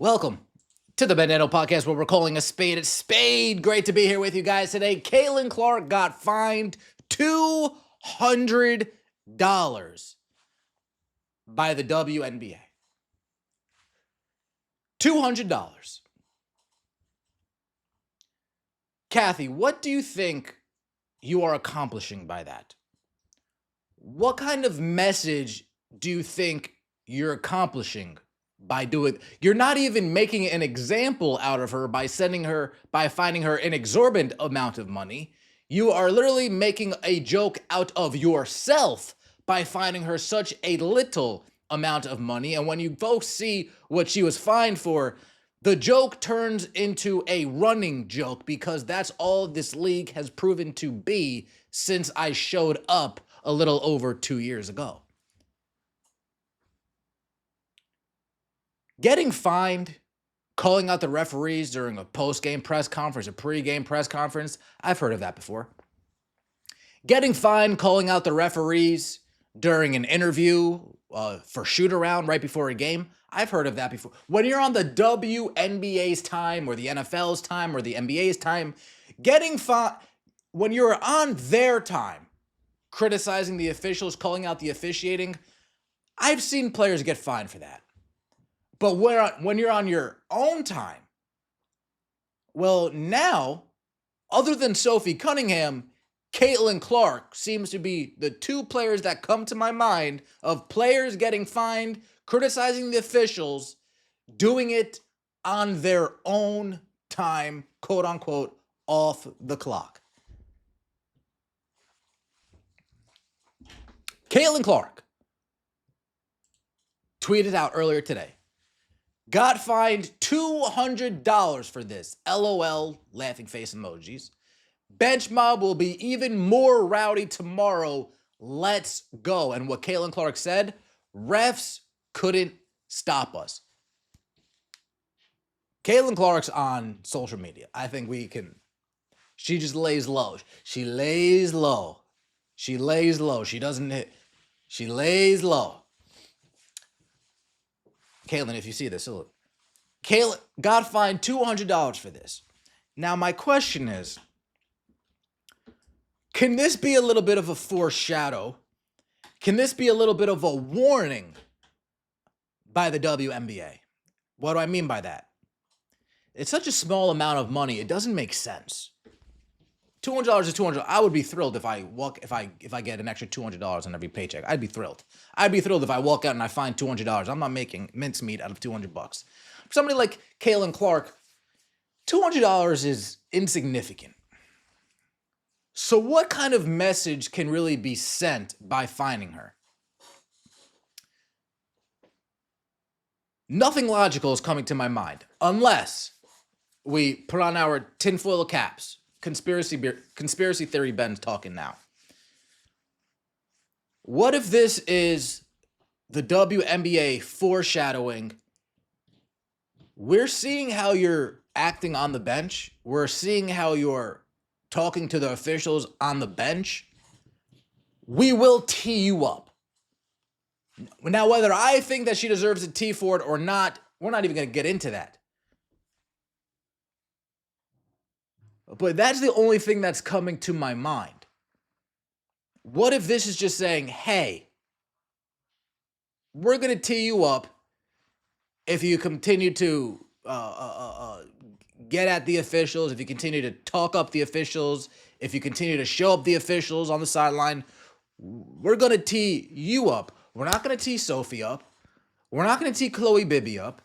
Welcome to the Bandano Podcast, where we're calling a spade. Great to be here with you guys today. Caitlin Clark got fined $200 by the WNBA. $200. Kathy, what do you think you are accomplishing by that? What kind of message do you think you're accomplishing by doing? You're not even making an example out of her by finding her an exorbitant amount of money. You are literally making a joke out of yourself by finding her such a little amount of money. And when you folks see what she was fined for, the joke turns into a running joke, because that's all this league has proven to be since I showed up a little over 2 years ago. Getting fined, calling out the referees during a post-game press conference, a pre-game press conference, I've heard of that before. Getting fined, calling out the referees during an interview for shoot-around right before a game, I've heard of that before. When you're on the WNBA's time or the NFL's time or the NBA's time, getting fined, when you're on their time, criticizing the officials, calling out the officiating, I've seen players get fined for that. But when you're on your own time, well, now, other than Sophie Cunningham, Caitlin Clark seems to be the two players that come to my mind of players getting fined, criticizing the officials, doing it on their own time, quote unquote, off the clock. Caitlin Clark tweeted out earlier today, got fined $200 for this. LOL, laughing face emojis. Bench mob will be even more rowdy tomorrow. Let's go. And what Caitlin Clark said, refs couldn't stop us. Caitlin Clark's on social media. I think we can. She just lays low. She lays low. She lays low. She doesn't hit. She lays low. Caitlin, if you see this, look. Caitlin got fined $200 for this. Now, my question is, can this be a little bit of a foreshadow? Can this be a little bit of a warning by the WNBA? What do I mean by that? It's such a small amount of money, it doesn't make sense. $200 is $200. I would be thrilled if I get an extra $200 on every paycheck. I'd be thrilled. I'd be thrilled if I walk out and I find $200. I'm not making mincemeat out of $200. For somebody like Caitlin Clark, $200 is insignificant. So what kind of message can really be sent by fining her? Nothing logical is coming to my mind, unless we put on our tinfoil caps. Conspiracy theory Ben's talking now. What if this is the WNBA foreshadowing? We're seeing how you're acting on the bench. We're seeing how you're talking to the officials on the bench. We will tee you up. Now, whether I think that she deserves a tee for it or not, we're not even going to get into that. But that's the only thing that's coming to my mind. What if this is just saying, hey, we're going to tee you up if you continue to get at the officials, if you continue to talk up the officials, if you continue to show up the officials on the sideline, we're going to tee you up. We're not going to tee Sophie up. We're not going to tee Chloe Bibby up.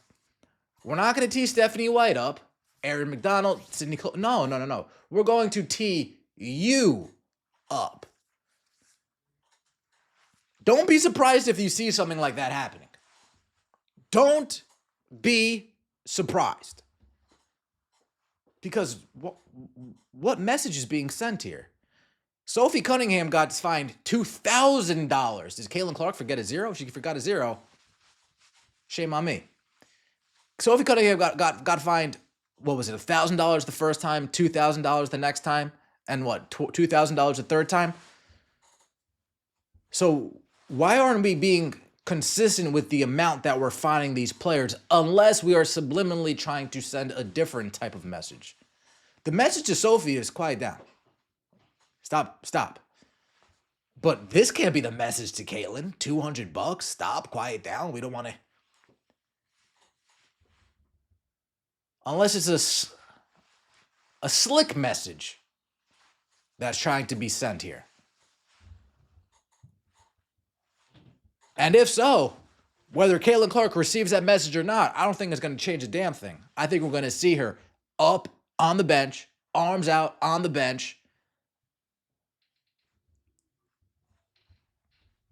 We're not going to tee Stephanie White up. Aaron McDonald, Sydney Cole. No. We're going to tee you up. Don't be surprised if you see something like that happening. Don't be surprised. Because what message is being sent here? Sophie Cunningham got fined $2,000. Does Caitlin Clark forget a zero? She forgot a zero. Shame on me. Sophie Cunningham got fined, what was it, $1,000 the first time, $2,000 the next time, and what, $2,000 the third time? So why aren't we being consistent with the amount that we're fining these players unless we are subliminally trying to send a different type of message. The message to Sophie is quiet down. Stop. But this can't be the message to Caitlyn. $200, stop, quiet down. We don't want to. Unless it's a slick message that's trying to be sent here. And if so, whether Caitlyn Clark receives that message or not, I don't think it's going to change a damn thing. I think we're going to see her up on the bench, arms out on the bench,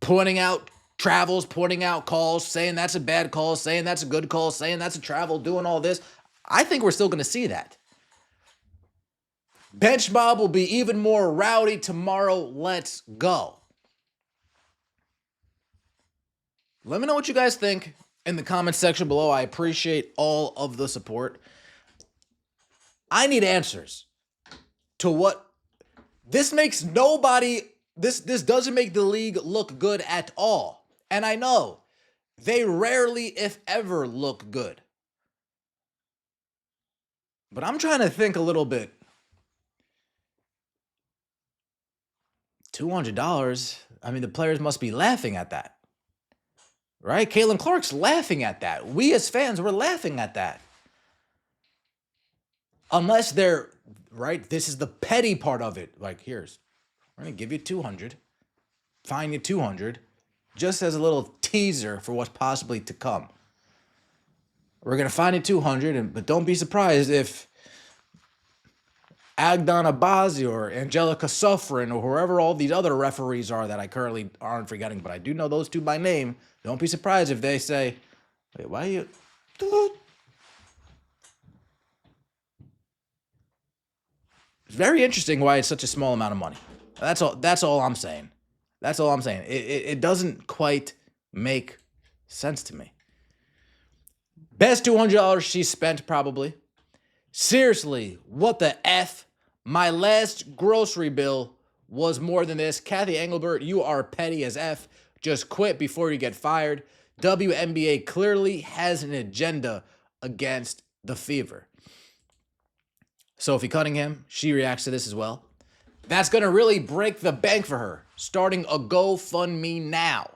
pointing out travels, pointing out calls, saying that's a bad call, saying that's a good call, saying that's a travel, doing all this. I think we're still going to see that. Bench mob will be even more rowdy tomorrow. Let's go. Let me know what you guys think in the comment section below. I appreciate all of the support. I need answers to what this makes nobody. This doesn't make the league look good at all. And I know they rarely, if ever, look good. But I'm trying to think a little bit. $200. I mean, the players must be laughing at that. Right? Caitlyn Clark's laughing at that. We as fans, we're laughing at that. Unless they're, right? This is the petty part of it. Like, we're going to give you $200. Fine you $200. Just as a little teaser for what's possibly to come. We're going to fine you $200, but don't be surprised if Agdan Abazi or Angelica Suffren or whoever all these other referees are that I currently aren't forgetting, but I do know those two by name. Don't be surprised if they say, wait, why are you... It's very interesting why it's such a small amount of money. That's all I'm saying. That's all I'm saying. It doesn't quite make sense to me. Best $200 she spent, probably. Seriously, what the F? My last grocery bill was more than this. Kathy Engelbert, you are petty as F. Just quit before you get fired. WNBA clearly has an agenda against the Fever. Sophie Cunningham, she reacts to this as well. That's going to really break the bank for her. Starting a GoFundMe now.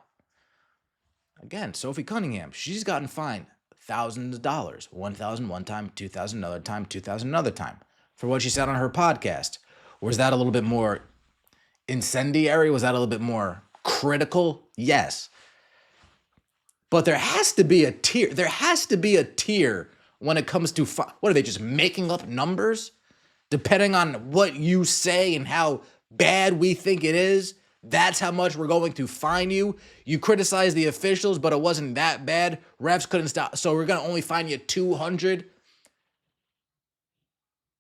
Again, Sophie Cunningham, she's gotten fined thousands of dollars. $1,000 one time, $2,000 another time, $2,000 another time. For what she said on her podcast. Was that a little bit more incendiary? Was that a little bit more critical? Yes. But there has to be a tier. There has to be a tier when it comes to, what are they, just making up numbers? Depending on what you say and how bad we think it is, that's how much we're going to fine you. You criticize the officials, but it wasn't that bad. Refs couldn't stop, so we're going to only fine you $200.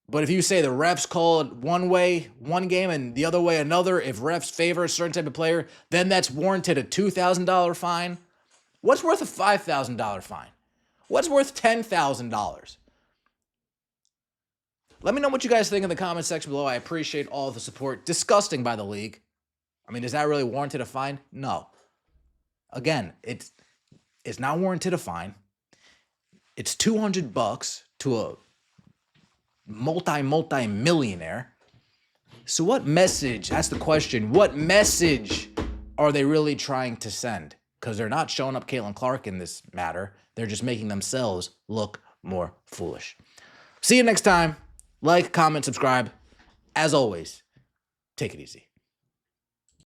But if you say the refs call it one way, one game, and the other way another, if refs favor a certain type of player, then that's warranted a $2,000 fine. What's worth a $5,000 fine? What's worth $10,000? Let me know what you guys think in the comment section below. I appreciate all the support. Disgusting by the league. I mean, is that really warranted a fine? No. Again, it's not warranted a fine. It's $200 to a multi-millionaire. So what message, that's the question, what message are they really trying to send? Because they're not showing up Caitlyn Clark in this matter. They're just making themselves look more foolish. See you next time. Like, comment, subscribe. As always, take it easy.